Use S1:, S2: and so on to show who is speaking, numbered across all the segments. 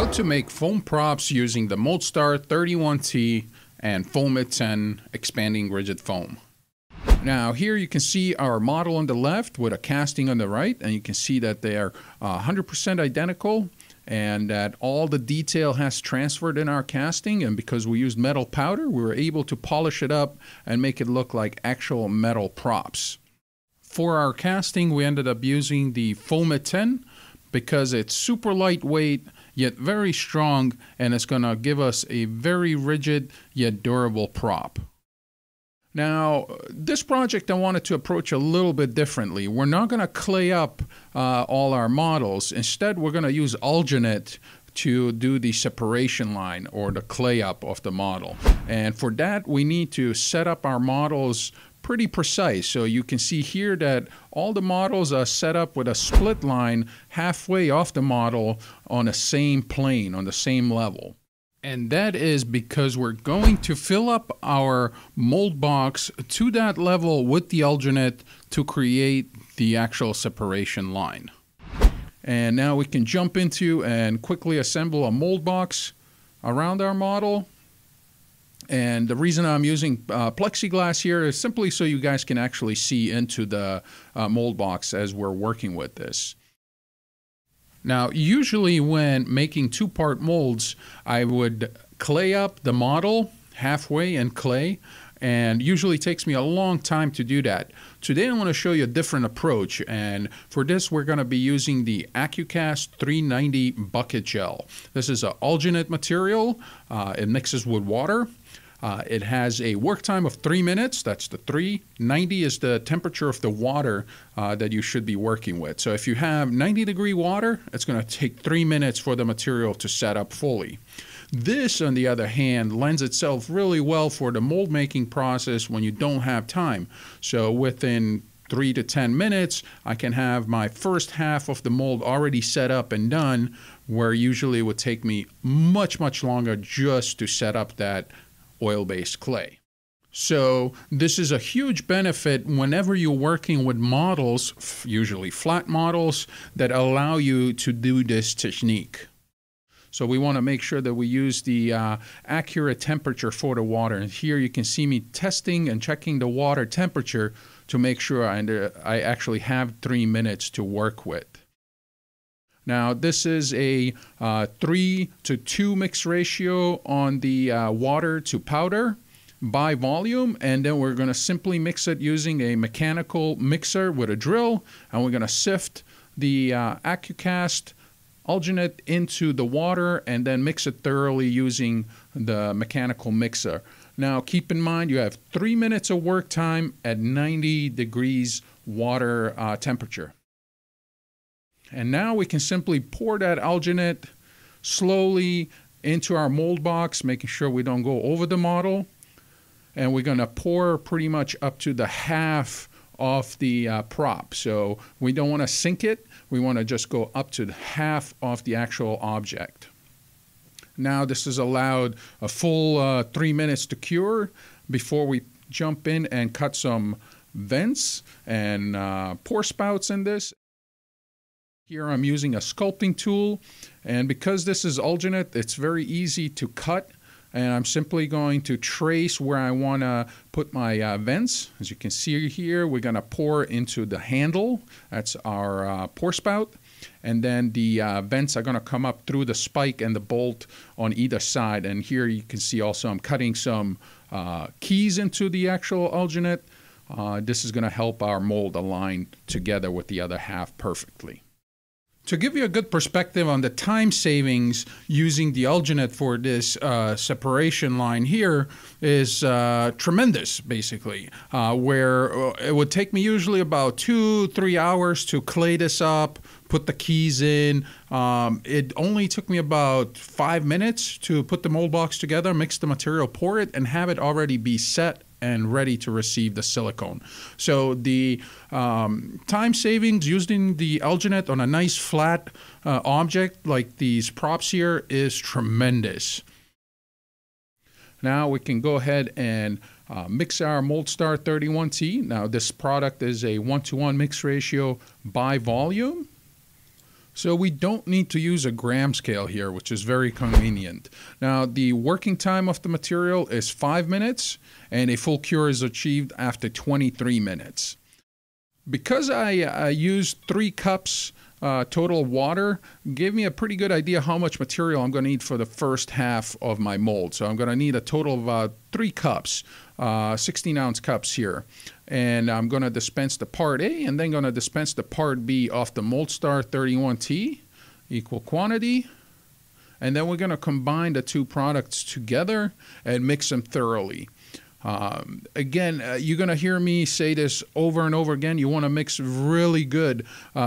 S1: How to make foam props using the Moldstar 31T and Foamit 10 expanding rigid foam. Now here you can see our model on the left with a casting on the right, and you can see that they are 100% identical and that all the detail has transferred in our casting, and because we used metal powder we were able to polish it up and make it look like actual metal props. For our casting we ended up using the Foamit 10 because it's super lightweight yet very strong, and it's going to give us a very rigid yet durable prop. Now, this project I wanted to approach a little bit differently. We're not going to clay up all our models. Instead, we're going to use alginate to do the separation line or the clay up of the model. And for that, we need to set up our models pretty precise. So you can see here that all the models are set up with a split line halfway off the model on the same plane, on the same level. And that is because we're going to fill up our mold box to that level with the alginate to create the actual separation line. And now we can jump into and quickly assemble a mold box around our model. And the reason I'm using plexiglass here is simply so you guys can actually see into the mold box as we're working with this. Now, usually when making two-part molds, I would clay up the model halfway in clay, and usually takes me a long time to do that. Today I want to show you a different approach, and for this we're going to be using the AccuCast 390 bucket gel. This is an alginate material. It mixes with water. It has a work time of 3 minutes. That's the 390 is the temperature of the water that you should be working with. So if you have 90-degree water, it's going to take 3 minutes for the material to set up fully. This, on the other hand, lends itself really well for the mold making process when you don't have time. So within 3 to 10 minutes, I can have my first half of the mold already set up and done, where usually it would take me much longer just to set up that oil-based clay. So this is a huge benefit whenever you're working with models, usually flat models, that allow you to do this technique. So we want to make sure that we use the accurate temperature for the water. And here you can see me testing and checking the water temperature to make sure I actually have 3 minutes to work with. Now this is a 3:2 mix ratio on the water to powder by volume, and then we're going to simply mix it using a mechanical mixer with a drill, and we're going to sift the AccuCast alginate into the water and then mix it thoroughly using the mechanical mixer. Now keep in mind you have 3 minutes of work time at 90 degrees water temperature. And now we can simply pour that alginate slowly into our mold box, making sure we don't go over the model. And we're going to pour pretty much up to the half of the prop. So we don't want to sink it. We want to just go up to half of the actual object. Now this has allowed a full 3 minutes to cure before we jump in and cut some vents and pour spouts in this. Here I'm using a sculpting tool, and because this is alginate, it's very easy to cut, and I'm simply going to trace where I want to put my vents. As you can see here, we're going to pour into the handle. That's our pour spout, and then the vents are going to come up through the spike and the bolt on either side. And here you can see also I'm cutting some keys into the actual alginate. This is going to help our mold align together with the other half perfectly. To give you a good perspective on the time savings using the alginate for this separation line here is tremendous, basically, where it would take me usually about 2-3 hours to clay this up, put the keys in. It only took me about 5 minutes to put the mold box together, mix the material, pour it, and have it already be set and ready to receive the silicone. So the time savings using the alginate on a nice flat object like these props here is tremendous. Now we can go ahead and mix our Moldstar 31T. Now this product is a 1:1 mix ratio by volume. So we don't need to use a gram scale here, which is very convenient. Now, the working time of the material is 5 minutes, and a full cure is achieved after 23 minutes. Because I used 3 cups total water, gave me a pretty good idea how much material I'm going to need for the first half of my mold. So I'm going to need a total of 3 cups, 16-ounce cups here. And I'm going to dispense the part A and then going to dispense the part B off the Moldstar 31T, equal quantity. And then we're going to combine the 2 products together and mix them thoroughly. Again, you're going to hear me say this over and over again. You want to mix really good.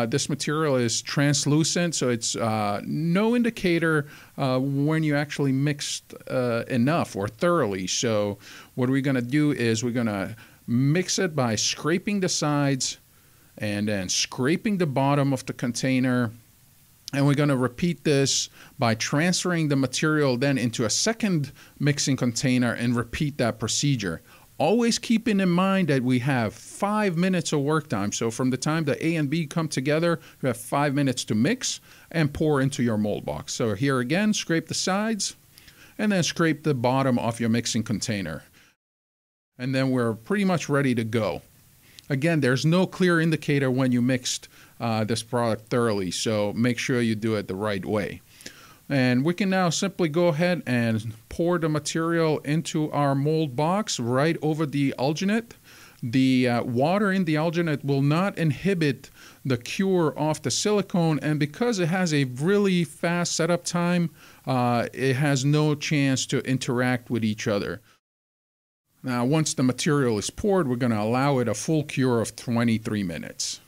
S1: This material is translucent, so it's no indicator when you actually mixed enough or thoroughly. So what we're going to do is we're going to mix it by scraping the sides and then scraping the bottom of the container. And we're going to repeat this by transferring the material then into a second mixing container and repeat that procedure. Always keeping in mind that we have 5 minutes of work time. So from the time the A and B come together, you have 5 minutes to mix and pour into your mold box. So here again, scrape the sides and then scrape the bottom of your mixing container. And then we're pretty much ready to go. Again, there's no clear indicator when you mixed this product thoroughly, so make sure you do it the right way. And we can now simply go ahead and pour the material into our mold box right over the alginate. The water in the alginate will not inhibit the cure of the silicone, and because it has a really fast setup time, it has no chance to interact with each other. Now, once the material is poured, we're going to allow it a full cure of 23 minutes.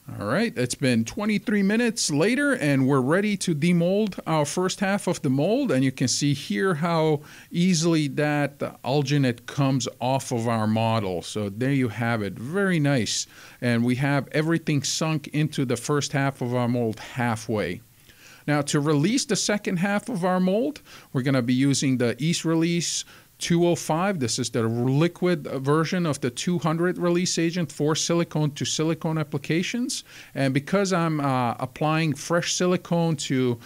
S1: All right, it's been 23 minutes later, and we're ready to demold our first half of the mold. And you can see here how easily that alginate comes off of our model. So there you have it, very nice. And we have everything sunk into the first half of our mold halfway. Now, to release the second half of our mold, we're going to be using the Ease Release 205. This is the liquid version of the 200 release agent for silicone to silicone applications. And because I'm applying fresh silicone to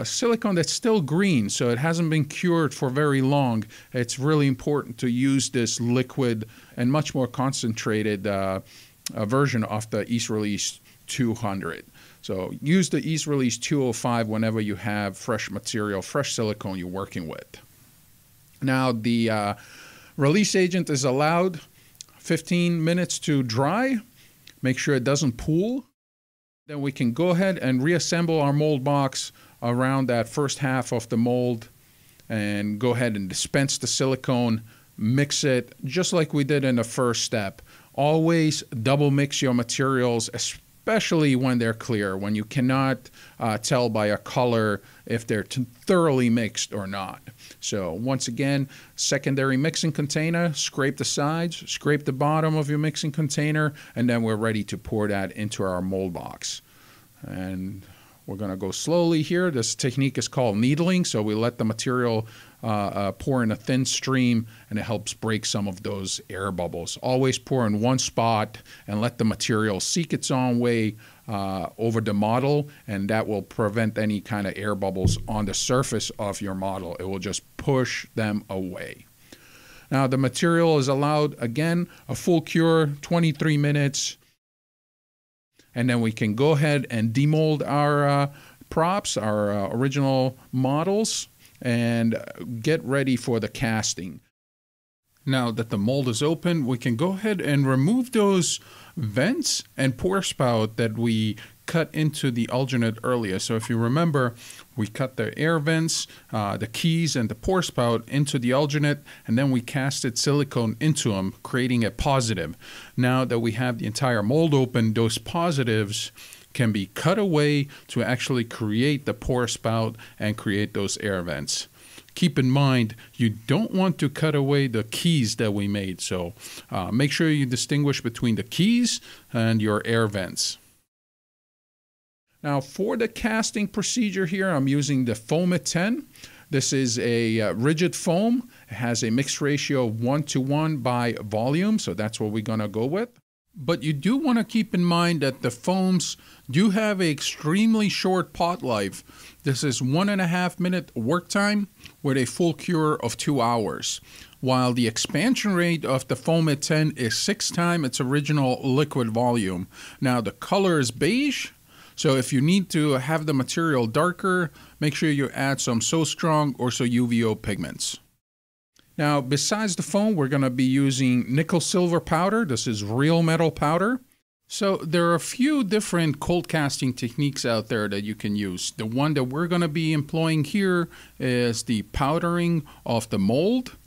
S1: silicone that's still green, so it hasn't been cured for very long, it's really important to use this liquid and much more concentrated version of the Ease Release 200. So use the Ease Release 205 whenever you have fresh material, fresh silicone you're working with. Now, the release agent is allowed 15 minutes to dry. Make sure it doesn't pool. Then we can go ahead and reassemble our mold box around that first half of the mold and go ahead and dispense the silicone, mix it just like we did in the first step. Always double mix your materials, especially when they're clear, when you cannot tell by a color if they're thoroughly mixed or not. So once again, secondary mixing container, scrape the sides, scrape the bottom of your mixing container, and then we're ready to pour that into our mold box. And we're going to go slowly here. This technique is called needling, so we let the material pour in a thin stream, and it helps break some of those air bubbles. Always pour in one spot and let the material seek its own way over the model, and that will prevent any kind of air bubbles on the surface of your model. It will just push them away. Now, the material is allowed, again, a full cure, 23 minutes, and then we can go ahead and demold our props, our original models, and get ready for the casting. Now that the mold is open, we can go ahead and remove those vents and pour spout that we cut into the alginate earlier. So if you remember, we cut the air vents, the keys, and the pour spout into the alginate, and then we casted silicone into them, creating a positive. Now that we have the entire mold open, those positives can be cut away to actually create the pour spout and create those air vents. Keep in mind, you don't want to cut away the keys that we made, so make sure you distinguish between the keys and your air vents. Now, for the casting procedure here, I'm using the Foamit 10. This is a rigid foam. It has a mixed ratio of 1:1 by volume, so that's what we're going to go with. But you do want to keep in mind that the foams do have an extremely short pot life. This is 1.5 minute work time with a full cure of 2 hours, while the expansion rate of the Foamit 10 is 6 times its original liquid volume. Now the color is beige, so if you need to have the material darker, make sure you add some So Strong or So UVO pigments. Now, besides the foam, we're going to be using nickel silver powder. This is real metal powder. So there are a few different cold casting techniques out there that you can use. The one that we're going to be employing here is the powdering of the mold,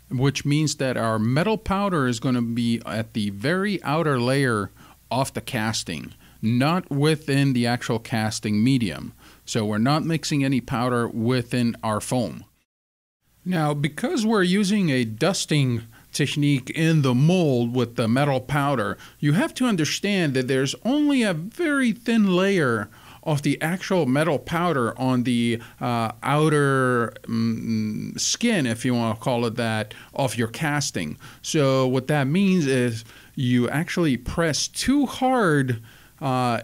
S1: which means that our metal powder is going to be at the very outer layer of the casting, not within the actual casting medium. So we're not mixing any powder within our foam. Now, because we're using a dusting technique in the mold with the metal powder, you have to understand that there's only a very thin layer of the actual metal powder on the outer skin, if you want to call it that, of your casting. So what that means is you actually press too hard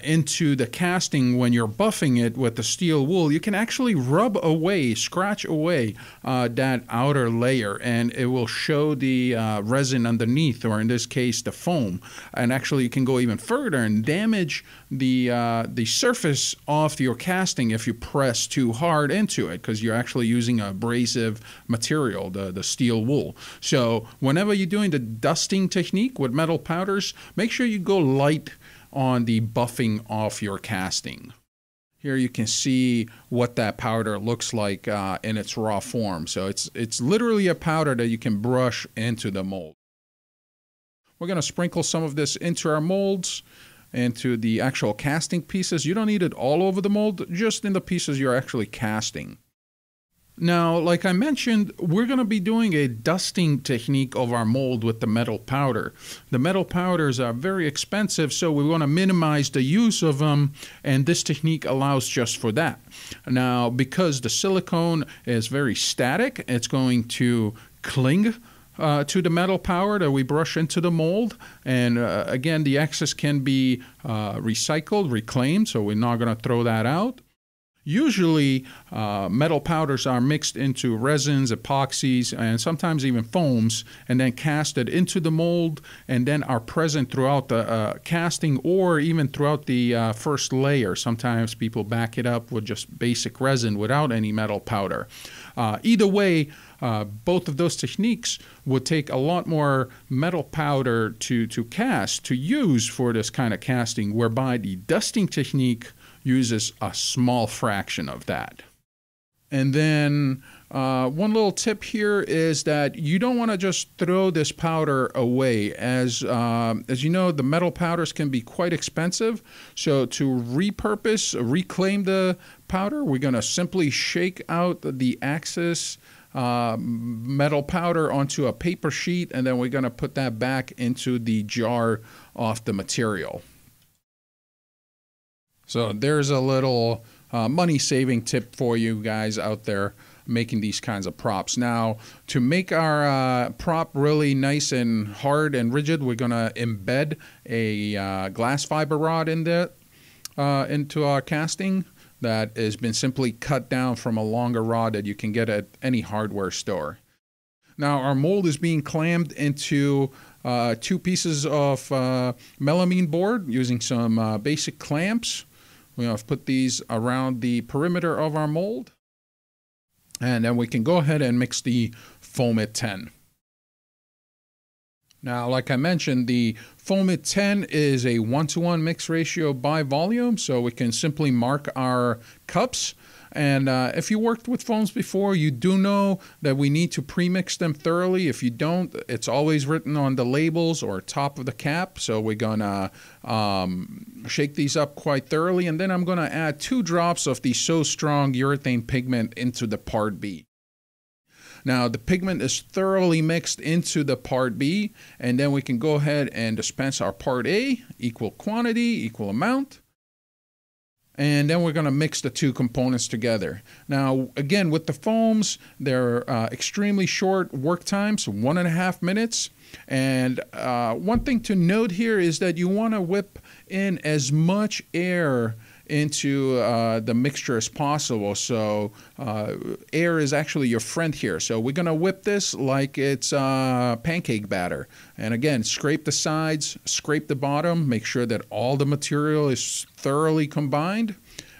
S1: into the casting when you're buffing it with the steel wool. You can actually rub away, scratch away that outer layer, and it will show the resin underneath, or in this case the foam. And actually you can go even further and damage the surface of your casting if you press too hard into it, because you're actually using an abrasive material, the steel wool. So whenever you're doing the dusting technique with metal powders, make sure you go light on the buffing of your casting. Here you can see what that powder looks like in its raw form. So it's literally a powder that you can brush into the mold. We're going to sprinkle some of this into our molds, into the actual casting pieces. You don't need it all over the mold, just in the pieces you're actually casting. Now, like I mentioned, we're going to be doing a dusting technique of our mold with the metal powder. The metal powders are very expensive, so we want to minimize the use of them, and this technique allows just for that. Now, because the silicone is very static, it's going to cling to the metal powder that we brush into the mold. And again, the excess can be recycled, reclaimed, so we're not going to throw that out. Usually, metal powders are mixed into resins, epoxies, and sometimes even foams, and then casted into the mold, and then are present throughout the casting or even throughout the first layer. Sometimes people back it up with just basic resin without any metal powder. Either way, both of those techniques would take a lot more metal powder to cast, to use for this kind of casting, whereby the dusting technique uses a small fraction of that. And then one little tip here is that you don't want to just throw this powder away. As you know, the metal powders can be quite expensive. So to repurpose, reclaim the powder, we're going to simply shake out the excess metal powder onto a paper sheet, and then we're going to put that back into the jar of the material. So there's a little money-saving tip for you guys out there making these kinds of props. Now, to make our prop really nice and hard and rigid, we're going to embed a glass fiber rod in there into our casting that has been simply cut down from a longer rod that you can get at any hardware store. Now, our mold is being clammed into 2 pieces of melamine board using some basic clamps. We're going to put these around the perimeter of our mold. And then we can go ahead and mix the Foamit 10. Now, like I mentioned, the Foamit 10 is a 1-to-1 mix ratio by volume, so we can simply mark our cups. And if you worked with foams before, you do know that we need to pre-mix them thoroughly. If you don't, it's always written on the labels or top of the cap. So we're going to shake these up quite thoroughly. And then I'm going to add 2 drops of the So Strong urethane pigment into the Part B. Now, the pigment is thoroughly mixed into the Part B, and then we can go ahead and dispense our Part A, equal quantity, equal amount. And then we're going to mix the two components together. Now, again, with the foams, they're extremely short work times, 1.5 minutes. And one thing to note here is that you want to whip in as much air into the mixture as possible. So air is actually your friend here. So we're going to whip this like it's pancake batter. And again, scrape the sides, scrape the bottom, make sure that all the material is thoroughly combined,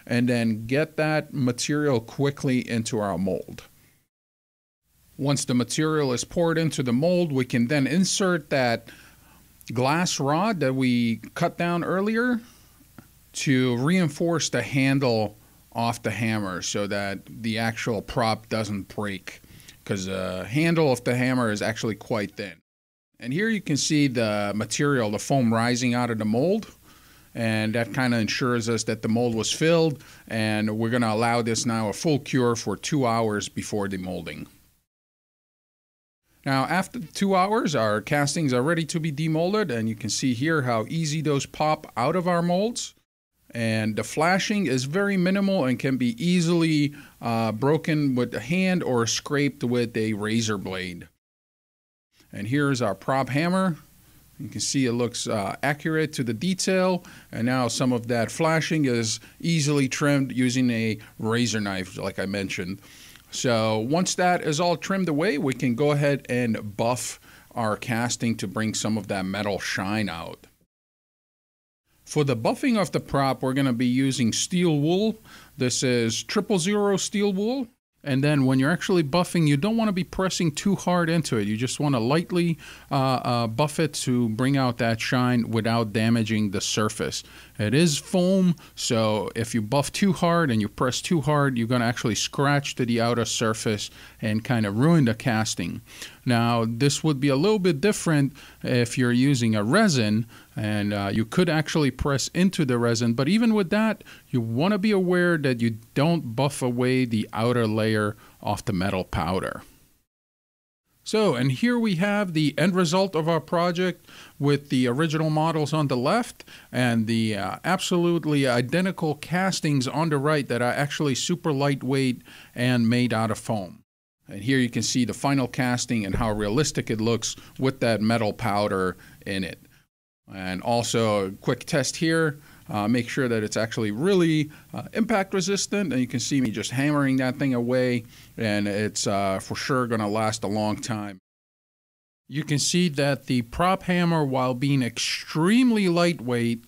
S1: and then get that material quickly into our mold. Once the material is poured into the mold, we can then insert that glass rod that we cut down earlier to reinforce the handle off the hammer so that the actual prop doesn't break, because the handle of the hammer is actually quite thin. And here you can see the material, the foam rising out of the mold, and that kind of ensures us that the mold was filled, and we're going to allow this now a full cure for 2 hours before demolding. Now, after 2 hours, our castings are ready to be demolded, and you can see here how easy those pop out of our molds. And the flashing is very minimal and can be easily broken with a hand or scraped with a razor blade. And here's our prop hammer. You can see it looks accurate to the detail, and now some of that flashing is easily trimmed using a razor knife, like I mentioned. So once that is all trimmed away, we can go ahead and buff our casting to bring some of that metal shine out. For the buffing of the prop, we're going to be using steel wool. This is 000 steel wool. And then when you're actually buffing, you don't want to be pressing too hard into it. You just want to lightly buff it to bring out that shine without damaging the surface. It is foam, so if you buff too hard and you press too hard, you're going to actually scratch to the outer surface and kind of ruin the casting. Now, this would be a little bit different if you're using a resin, and you could actually press into the resin, but even with that, you want to be aware that you don't buff away the outer layer of the metal powder. So, and here we have the end result of our project with the original models on the left and the absolutely identical castings on the right that are actually super lightweight and made out of foam. And here you can see the final casting and how realistic it looks with that metal powder in it. And also a quick test here, make sure that it's actually really impact resistant, and you can see me just hammering that thing away, and it's for sure going to last a long time. You can see that the prop hammer, while being extremely lightweight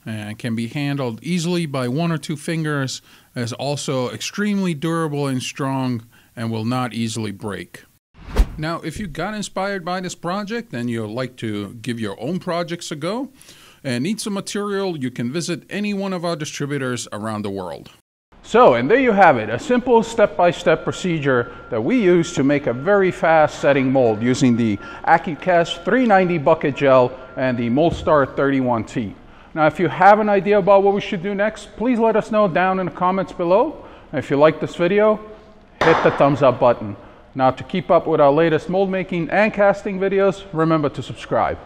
S1: and can be handled easily by 1 or 2 fingers, is also extremely durable and strong and will not easily break. Now, if you got inspired by this project and you'd like to give your own projects a go and need some material, you can visit any one of our distributors around the world. So, and there you have it, a simple step-by-step procedure that we use to make a very fast setting mold using the Accu-Cast 390 bucket gel and the Moldstar 31T. Now, if you have an idea about what we should do next, please let us know down in the comments below. And if you like this video, hit the thumbs up button. Now, to keep up with our latest mold making and casting videos, remember to subscribe.